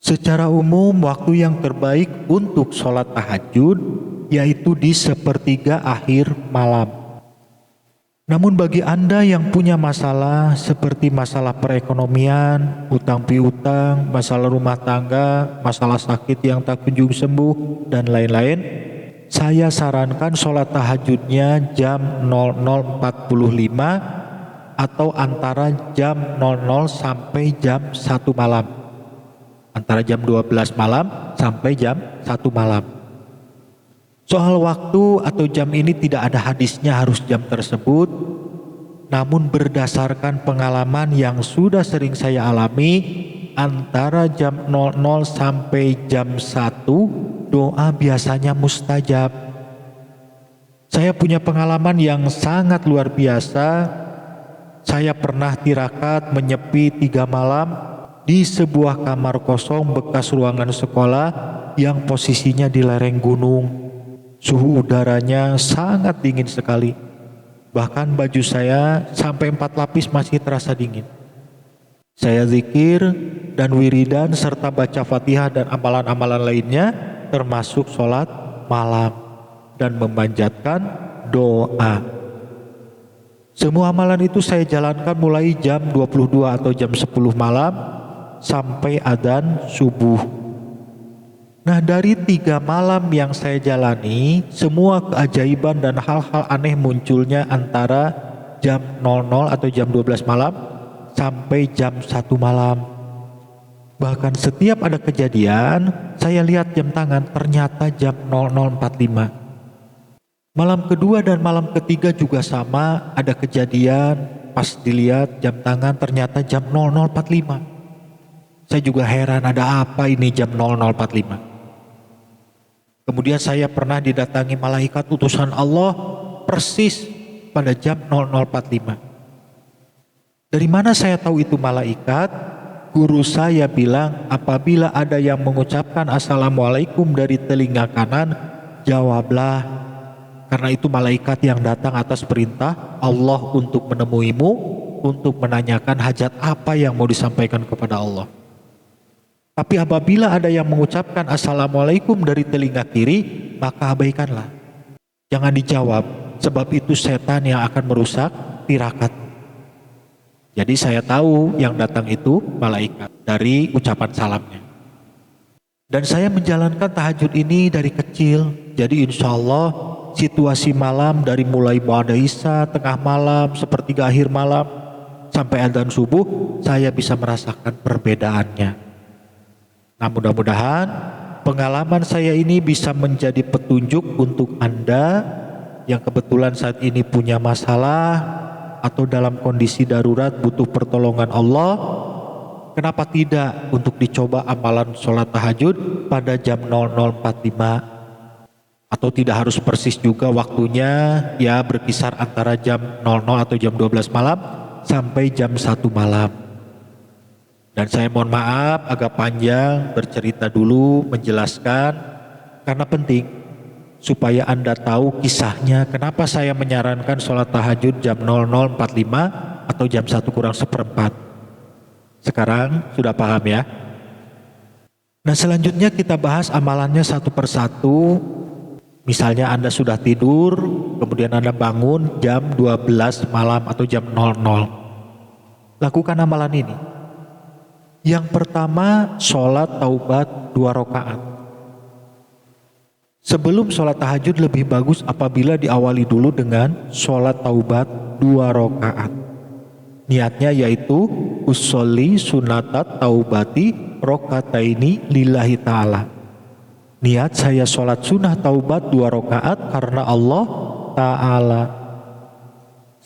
Secara umum, waktu yang terbaik untuk sholat tahajud yaitu di sepertiga akhir malam. Namun bagi Anda yang punya masalah seperti masalah perekonomian, hutang piutang, masalah rumah tangga, masalah sakit yang tak kunjung sembuh, dan lain-lain, saya sarankan sholat tahajudnya jam 00.45 atau antara jam 00 sampai jam 1 malam. Antara jam 12 malam sampai jam 1 malam. Soal waktu atau jam ini tidak ada hadisnya harus jam tersebut, namun berdasarkan pengalaman yang sudah sering saya alami, antara jam 00 sampai jam 1 doa biasanya mustajab. Saya punya pengalaman yang sangat luar biasa. Saya pernah tirakat menyepi 3 malam di sebuah kamar kosong bekas ruangan sekolah yang posisinya di lereng gunung. Suhu udaranya sangat dingin sekali. Bahkan baju saya sampai 4 lapis masih terasa dingin. Saya zikir dan wiridan serta baca Fatihah dan amalan-amalan lainnya termasuk sholat malam dan memanjatkan doa. Semua amalan itu saya jalankan mulai jam 22 atau jam 10 malam sampai adzan subuh. Nah, dari 3 malam yang saya jalani, semua keajaiban dan hal-hal aneh munculnya antara jam 00 atau jam 12 malam sampai jam 1 malam. Bahkan setiap ada kejadian, saya lihat jam tangan ternyata jam 00.45. Malam kedua dan malam ketiga juga sama, ada kejadian, pas dilihat jam tangan ternyata jam 00.45. Saya juga heran ada apa ini jam 00.45. Kemudian saya pernah didatangi malaikat utusan Allah persis pada jam 00.45. Dari mana saya tahu itu malaikat? Guru saya bilang apabila ada yang mengucapkan assalamualaikum dari telinga kanan, jawablah. Karena itu malaikat yang datang atas perintah Allah untuk menemuimu, untuk menanyakan hajat apa yang mau disampaikan kepada Allah. Tapi apabila ada yang mengucapkan assalamualaikum dari telinga kiri, maka abaikanlah. Jangan dijawab, sebab itu setan yang akan merusak tirakat. Jadi saya tahu yang datang itu malaikat dari ucapan salamnya. Dan saya menjalankan tahajud ini dari kecil. Jadi insya Allah situasi malam dari mulai ba'da isya, tengah malam, sepertiga akhir malam, sampai adzan subuh, saya bisa merasakan perbedaannya. Nah, mudah-mudahan pengalaman saya ini bisa menjadi petunjuk untuk Anda yang kebetulan saat ini punya masalah atau dalam kondisi darurat butuh pertolongan Allah. Kenapa tidak untuk dicoba amalan sholat tahajud pada jam 00.45? Atau tidak harus persis juga waktunya, ya berkisar antara jam 00 atau jam 12 malam sampai jam 1 malam. Dan saya mohon maaf agak panjang bercerita dulu menjelaskan karena penting supaya Anda tahu kisahnya kenapa saya menyarankan sholat tahajud jam 00.45 atau jam 1 kurang seperempat. Sekarang sudah paham ya? Nah, selanjutnya kita bahas amalannya satu persatu. Misalnya Anda sudah tidur, kemudian Anda bangun jam 12 malam atau jam 00. Lakukan amalan ini. Yang pertama, sholat taubat 2 rakaat. Sebelum sholat tahajud lebih bagus apabila diawali dulu dengan sholat taubat 2 rakaat. Niatnya yaitu usolli sunatat taubati rokataini lillahi ta'ala. Niat saya sholat sunnah taubat 2 rakaat karena Allah Ta'ala.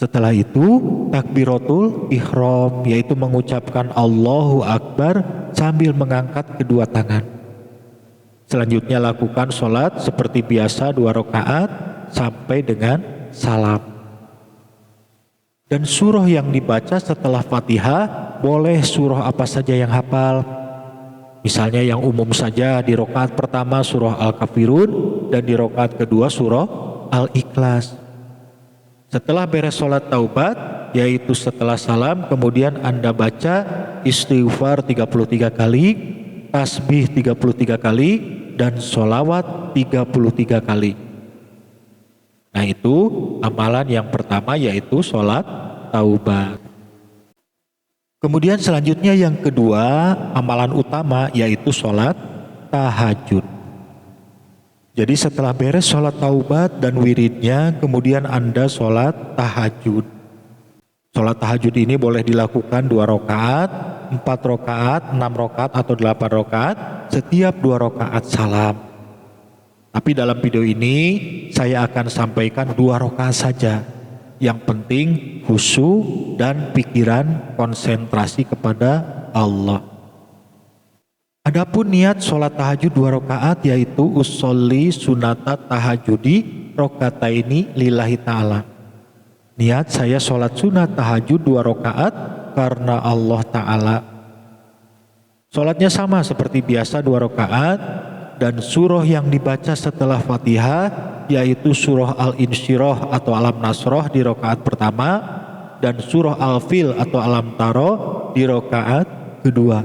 Setelah itu takbiratul ihram, yaitu mengucapkan Allahu Akbar sambil mengangkat kedua tangan. Selanjutnya lakukan sholat seperti biasa 2 rakaat sampai dengan salam. Dan surah yang dibaca setelah Fatihah boleh surah apa saja yang hafal. Misalnya yang umum saja di rakaat pertama surah Al-Kafirun dan di rakaat kedua surah Al-Ikhlas. Setelah beres sholat taubat, yaitu setelah salam, kemudian Anda baca istighfar 33 kali, tasbih 33 kali, dan sholawat 33 kali. Nah itu amalan yang pertama, yaitu sholat taubat. Kemudian selanjutnya yang kedua, amalan utama, yaitu sholat tahajud. Jadi setelah beres sholat taubat dan wiridnya, kemudian Anda sholat tahajud. Sholat tahajud ini boleh dilakukan 2 rakaat, 4 rakaat, 6 rakaat, atau 8 rakaat, setiap 2 rakaat salam. Tapi dalam video ini saya akan sampaikan 2 rakaat saja. Yang penting khusyuk dan pikiran konsentrasi kepada Allah. Adapun niat sholat tahajud 2 rakaat, yaitu usolli sunata tahajudi rokataini lillahi ta'ala. Niat saya sholat sunat tahajud 2 rakaat karena Allah Ta'ala. Sholatnya sama seperti biasa 2 rakaat, dan surah yang dibaca setelah Fatihah yaitu surah Al-Insyirah atau Alam Nasroh di rakaat pertama, dan surah Al-Fil atau Alam Taro di rakaat kedua.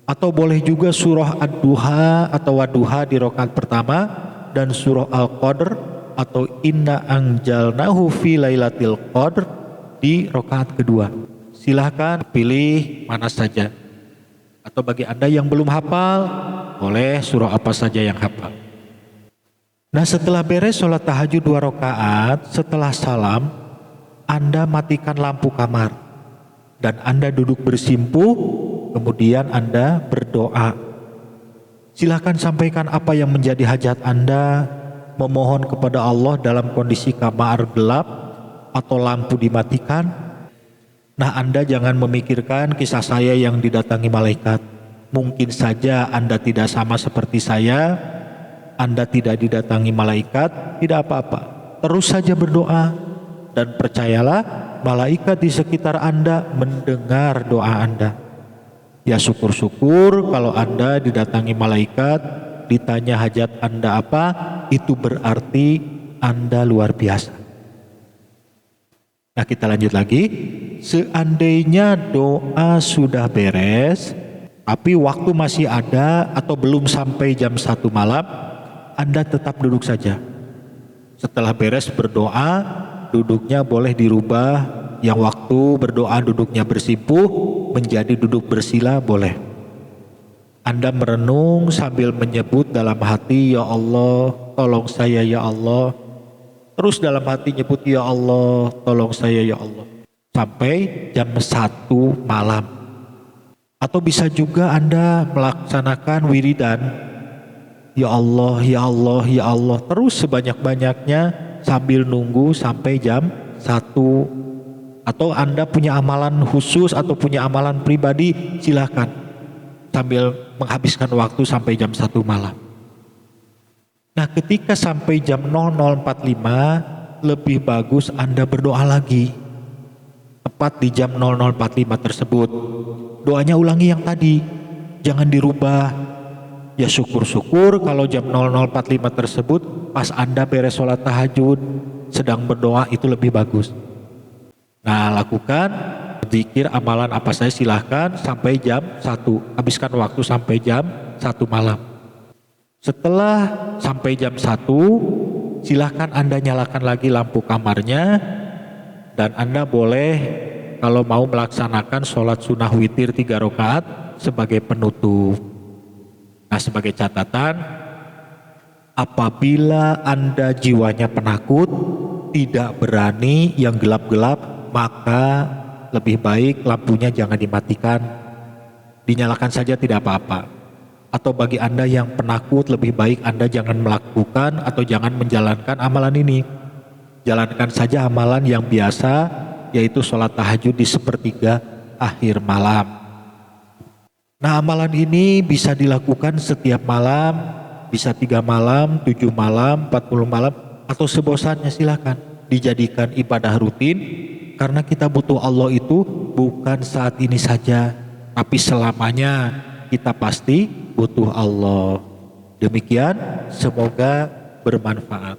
Atau boleh juga surah Ad-Duha atau Wadduha di rakaat pertama, dan surah Al-Qadr atau Inna Anjalnahu fi Lailatul Qadr di rakaat kedua. Silahkan pilih mana saja. Atau bagi Anda yang belum hafal, boleh surah apa saja yang hafal. Nah setelah beres sholat tahajud 2 rakaat, setelah salam, Anda matikan lampu kamar dan Anda duduk bersimpuh, kemudian Anda berdoa. Silahkan sampaikan apa yang menjadi hajat Anda, memohon kepada Allah dalam kondisi kamar gelap atau lampu dimatikan. Nah Anda jangan memikirkan kisah saya yang didatangi malaikat. Mungkin saja Anda tidak sama seperti saya, Anda tidak didatangi malaikat, tidak apa-apa. Terus saja berdoa, dan percayalah malaikat di sekitar Anda mendengar doa Anda. Ya syukur-syukur kalau Anda didatangi malaikat, ditanya hajat Anda apa, itu berarti Anda luar biasa. Nah kita lanjut lagi. Seandainya doa sudah beres, tapi waktu masih ada atau belum sampai jam 1 malam, Anda tetap duduk saja. Setelah beres berdoa, duduknya boleh dirubah. Yang waktu berdoa duduknya bersimpuh menjadi duduk bersila boleh. Anda merenung sambil menyebut dalam hati, ya Allah, tolong saya ya Allah. Terus dalam hati nyebut, ya Allah, tolong saya ya Allah. Sampai jam 1 malam. Atau bisa juga Anda melaksanakan wiridan. Ya Allah, ya Allah, ya Allah. Terus sebanyak-banyaknya sambil nunggu sampai jam 1. Atau Anda punya amalan khusus atau punya amalan pribadi, silakan. Sambil menghabiskan waktu sampai jam 1 malam. Nah ketika sampai jam 00.45 lebih bagus Anda berdoa lagi. Tepat di jam 00.45 tersebut, doanya ulangi yang tadi, jangan dirubah. Ya syukur-syukur kalau jam 00.45 tersebut pas Anda beres sholat tahajud sedang berdoa, itu lebih bagus. Nah lakukan zikir amalan apa saja silahkan sampai jam 1. Habiskan waktu sampai jam 1 malam. Setelah sampai jam 1, silahkan Anda nyalakan lagi lampu kamarnya, dan Anda boleh kalau mau melaksanakan sholat sunnah witir 3 rakaat sebagai penutup. Nah sebagai catatan, apabila Anda jiwanya penakut, tidak berani yang gelap-gelap, maka lebih baik lampunya jangan dimatikan, dinyalakan saja tidak apa-apa. Atau bagi Anda yang penakut, lebih baik Anda jangan melakukan atau jangan menjalankan amalan ini. Jalankan saja amalan yang biasa, yaitu sholat tahajud di sepertiga akhir malam. Nah amalan ini bisa dilakukan setiap malam, bisa 3 malam, 7 malam, 40 malam, atau sebosannya silakan. Dijadikan ibadah rutin. Karena kita butuh Allah itu bukan saat ini saja, tapi selamanya kita pasti butuh Allah. Demikian, semoga bermanfaat.